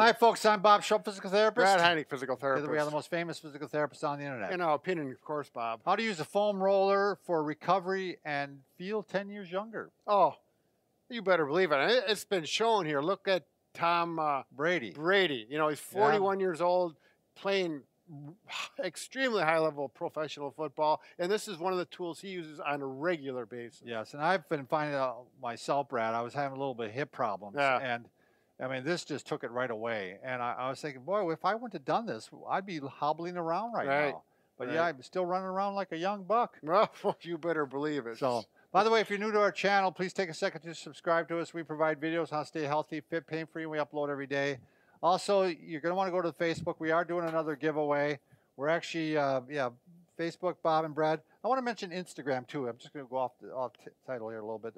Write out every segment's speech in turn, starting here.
Hi, folks. I'm Bob Schrupp, physical therapist. Brad Heineck, physical therapist. We are the most famous physical therapists on the internet. In our opinion, of course, Bob. How to use a foam roller for recovery and feel 10 years younger. Oh, you better believe it. It's been shown here. Look at Tom Brady. You know, he's 41 years old, playing extremely high level professional football, and this is one of the tools he uses on a regular basis. Yes, and I've been finding out myself, Brad, I was having a little bit of hip problems, and I mean, this just took it right away. And I was thinking, boy, if I wouldn't have done this, I'd be hobbling around right now. But yeah, I'm still running around like a young buck. Well, you better believe it. So, by the way, if you're new to our channel, please take a second to subscribe to us. We provide videos on how to stay healthy, fit, pain-free, and we upload every day. Also, you're going to want to go to Facebook. We are doing another giveaway. We're actually, Facebook, Bob and Brad. I want to mention Instagram, too. I'm just going to go off the title here a little bit.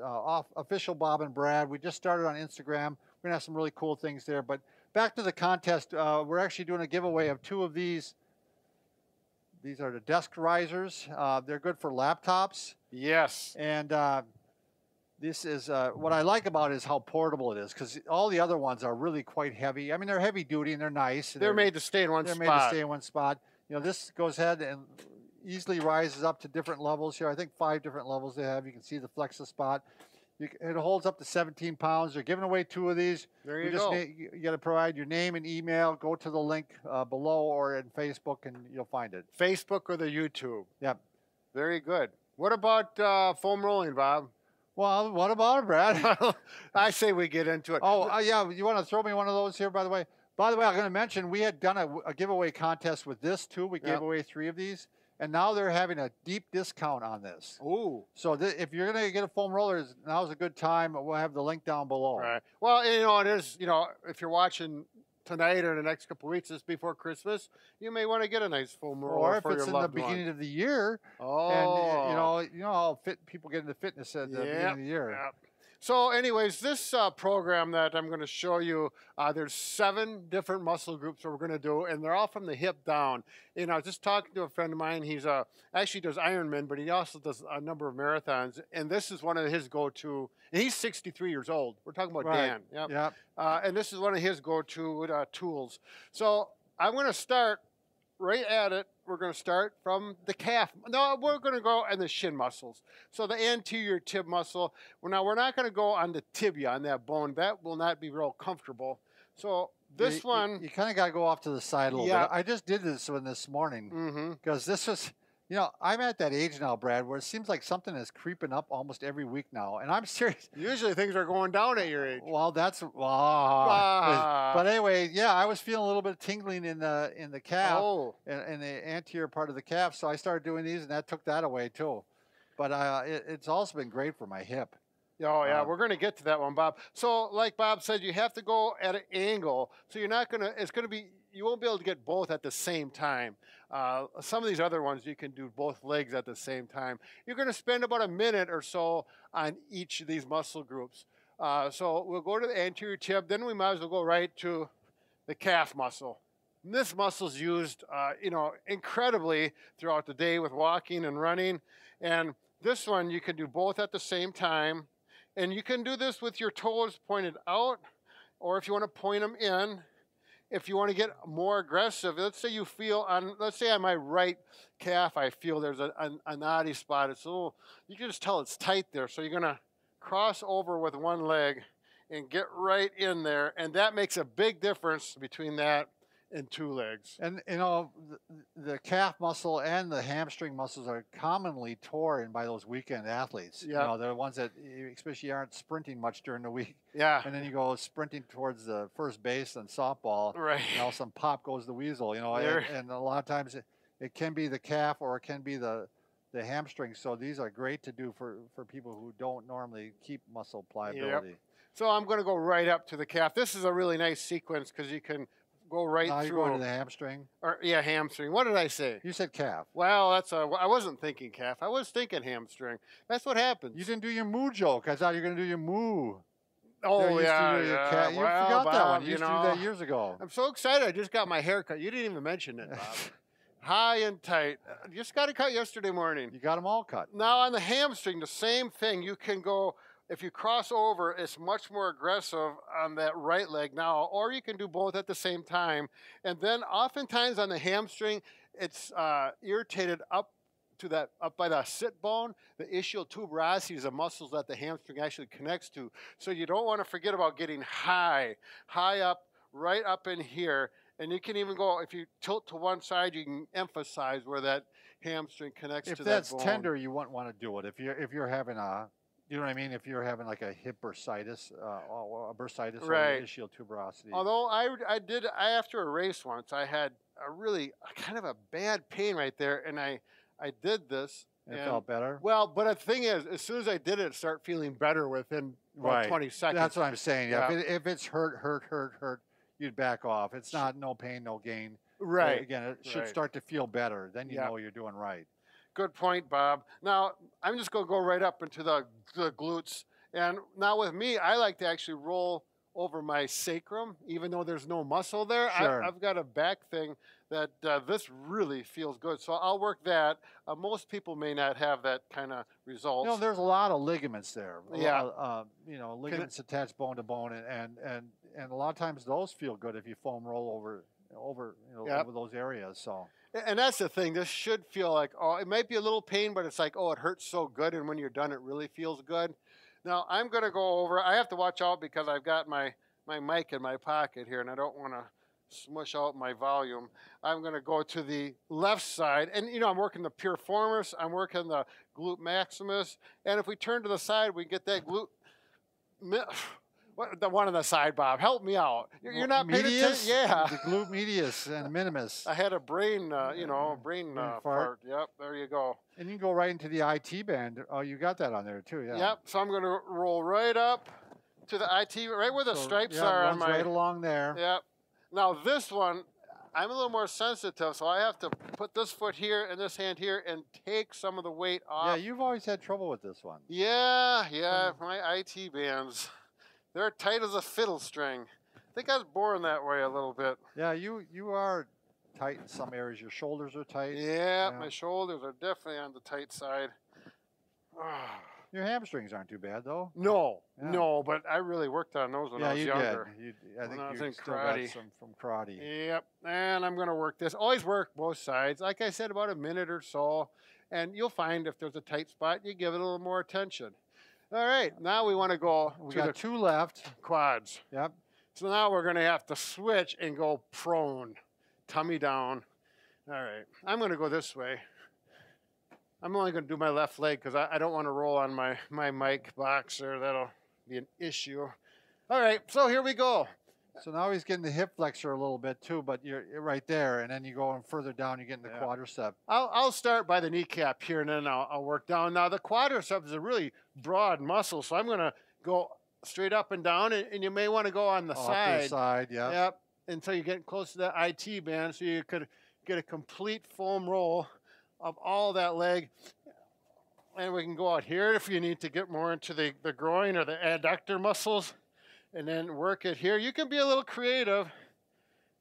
Official Bob and Brad. We just started on Instagram. We're going to have some really cool things there. But back to the contest, we're actually doing a giveaway of 2 of these. These are the desk risers. They're good for laptops. Yes. And this is what I like about it is how portable it is, because all the other ones are really quite heavy. I mean, they're heavy duty and they're nice. They're made to stay in one spot. They're made to stay in one spot. You know, this goes ahead and easily rises up to different levels here. I think 5 different levels they have. You can see the flex spot. It holds up to 17 pounds. They're giving away 2 of these. There you go. You got to provide your name and email. Go to the link below or in Facebook, and you'll find it. Facebook or the YouTube. Yep. Very good. What about foam rolling, Bob? Well, what about it, Brad? I say we get into it. Oh, yeah. You want to throw me one of those here, by the way? By the way, I'm going to mention we had done a giveaway contest with this, too. We gave away 3 of these. And now they're having a deep discount on this. Ooh. So if you're going to get a foam roller, now's a good time. We'll have the link down below. Right. Well, you know, it is, you know, if you're watching tonight or the next couple of weeks, just before Christmas, you may want to get a nice foam roller for your loved one. Or if it's in the beginning of the year. Oh. And, you know how people get into fitness at the beginning of the year. Yep. So anyways, this program that I'm going to show you, there's 7 different muscle groups that we're going to do, and they're all from the hip down. You know, I was just talking to a friend of mine. He's actually does Ironman, but he also does a number of marathons, and this is one of his go-to. And he's 63 years old. We're talking about Dan. Yep. And this is one of his go-to tools. So I'm going to start right at it. We're going to start from the calf. No, we're going to go on the shin muscles. So the anterior tib muscle. Well, now, we're not going to go on the tibia, on that bone. That will not be real comfortable. So this one. You kind of got to go off to the side a little bit. I just did this one this morning because this was, you know, I'm at that age now, Brad, where it seems like something is creeping up almost every week now. And I'm serious. Usually things are going down at your age. Well, that's, but anyway, yeah, I was feeling a little bit of tingling in the calf, in the anterior part of the calf. So I started doing these, and that took that away too. But it's also been great for my hip. Oh, yeah, we're going to get to that one, Bob. So like Bob said, you have to go at an angle. So you're not going to, it's going to be, you won't be able to get both at the same time. Some of these other ones, you can do both legs at the same time. You're going to spend about a minute or so on each of these muscle groups. So we'll go to the anterior tib, then we might as well go right to the calf muscle. And this muscle is used, you know, incredibly throughout the day with walking and running. And this one, you can do both at the same time. And you can do this with your toes pointed out, or if you want to point them in. If you want to get more aggressive, let's say you feel on, let's say on my right calf, I feel there's a knotty spot. It's a little, you can just tell it's tight there. So you're going to cross over with one leg and get right in there. And that makes a big difference between that and 2 legs. And, you know, the calf muscle and the hamstring muscles are commonly torn by those weekend athletes. You know, they're the ones that especially aren't sprinting much during the week. Yeah. And then you go sprinting towards the first base and softball. Right. And all of a sudden, pop goes the weasel, you know. And a lot of times it can be the calf or it can be the hamstring. So these are great to do for people who don't normally keep muscle pliability. So I'm going to go right up to the calf. This is a really nice sequence because you can go right through. You're going to the hamstring? Or, yeah, hamstring. What did I say? You said calf. Well, I wasn't thinking calf. I was thinking hamstring. That's what happens. You didn't do your moo joke. I thought you were going to do your moo. Oh, yeah. You forgot that one. You used to do that years ago. I'm so excited. I just got my hair cut. You didn't even mention it, Bob. High and tight. Just got it cut yesterday morning. You got them all cut. Now on the hamstring, the same thing. You can go if you cross over, it's much more aggressive on that right leg now, or you can do both at the same time. And then oftentimes on the hamstring, it's irritated up by the sit bone. The ischial tuberosity is the muscles that the hamstring actually connects to. So you don't want to forget about getting high up, right up in here. And you can even go, if you tilt to one side, you can emphasize where that hamstring connects to that bone. If that's tender, you wouldn't want to do it. If you're having you know what I mean? If you're having like a hip bursitis, or bursitis right. or ischial tuberosity. Although after a race once, I had a really kind of a bad pain right there, and I did this. It felt better? Well, but the thing is, as soon as I did it started feeling better within about 20 seconds. That's what I'm saying. Yeah. If it's hurt, you'd back off. It's not no pain, no gain. Right. Again, it should start to feel better. Then you know you're doing right. Good point, Bob. Now, I'm just going to go right up into the glutes. And now with me, I like to actually roll over my sacrum, even though there's no muscle there. Sure. I've got a back thing that this really feels good. So I'll work that. Most people may not have that kind of results. You know, there's a lot of ligaments there. Yeah. You know, ligaments attached bone to bone, and a lot of times those feel good if you foam roll over over those areas. So. And that's the thing. This should feel like, oh, it might be a little pain, but it's like, oh, it hurts so good. And when you're done, it really feels good. Now, I'm going to go over. I have to watch out because I've got my mic in my pocket here, and I don't want to smush out my volume. I'm going to go to the left side. And, you know, I'm working the piriformis. I'm working the glute maximus. And if we turn to the side, we get that glute. The one on the side, Bob. Help me out. You're not paying attention. Yeah. The glute medius and minimus. I had a brain, fart. Yep, there you go. And you can go right into the IT band. Oh, you got that on there too, yeah. Yep, so I'm going to roll right up to the IT, right where the stripes are on my... right along there. Yep. Now this one, I'm a little more sensitive, so I have to put this foot here and this hand here and take some of the weight off. Yeah, you've always had trouble with this one. Yeah, my IT bands. They're tight as a fiddle string. I think I was born that way a little bit. Yeah, you are tight in some areas. Your shoulders are tight. Yeah, my shoulders are definitely on the tight side. Your hamstrings aren't too bad, though. No, but I really worked on those when I was younger. I think you still got some from karate. Yep, and I'm going to work this. Always work both sides. Like I said, about a minute or so. And you'll find if there's a tight spot, you give it a little more attention. All right, now we want to go we got two left. Quads. Yep. So now we're going to have to switch and go prone, tummy down. All right, I'm going to go this way. I'm only going to do my left leg because I don't want to roll on my mic box there. That'll be an issue. All right, so here we go. So now he's getting the hip flexor a little bit too, but you're right there, and then you go further down, you're getting the quadricep. I'll start by the kneecap here, and then I'll work down. Now, the quadricep is a really broad muscle, so I'm going to go straight up and down, and you may want to go on the side. To the side, yeah. Yep, until you get close to the IT band, so you could get a complete foam roll of all that leg. And we can go out here if you need to get more into the groin or the adductor muscles. And then work it here. You can be a little creative.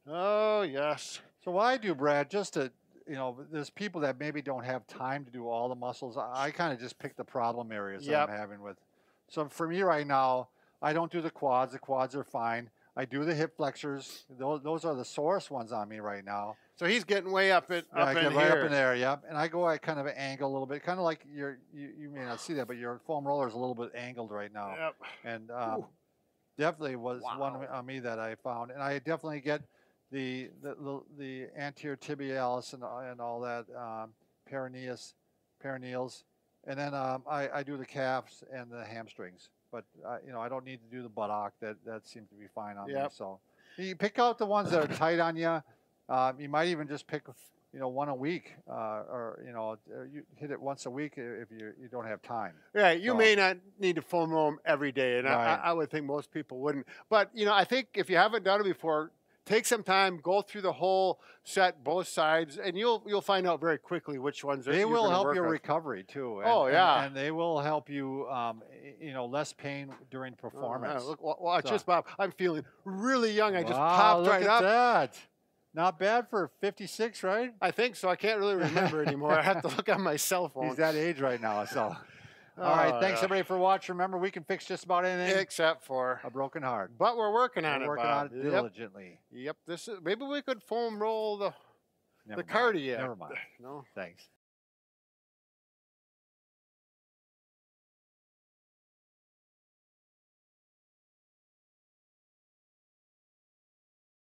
Oh, yes. So what I do, Brad, just to, there's people that maybe don't have time to do all the muscles. I kind of just pick the problem areas that I'm having with. So for me right now, I don't do the quads. The quads are fine. I do the hip flexors. Those are the sorest ones on me right now. So he's getting way up in right here. Up in there, yep. And I go at kind of an angle a little bit, kind of like you may not see that, but your foam roller is a little bit angled right now. Yep. And definitely was one on me that I found, and I definitely get the anterior tibialis and all that perineals, and then I do the calves and the hamstrings. But I don't need to do the buttock. That seems to be fine on me. So you pick out the ones that are tight on you. You might even just pick one a week, or you hit it once a week if you don't have time. Yeah, you may not need to foam roll them every day, and I would think most people wouldn't. But I think if you haven't done it before, take some time, go through the whole set, both sides, and you'll find out very quickly which ones they will help your recovery too. And, and they will help you, less pain during performance. Look, watch this, Bob. I'm feeling really young. I just popped right up. Look at that. Not bad for 56, right? I think so. I can't really remember anymore. I have to look on my cell phone. He's that age right now, so. All right, Oh, thanks yeah. everybody for watching. Remember, we can fix just about anything Except for a broken heart. But we're working on We're it, working Bob. on it diligently. Yep. This is maybe we could foam roll the Never mind. cardiac. Never mind. No. Thanks.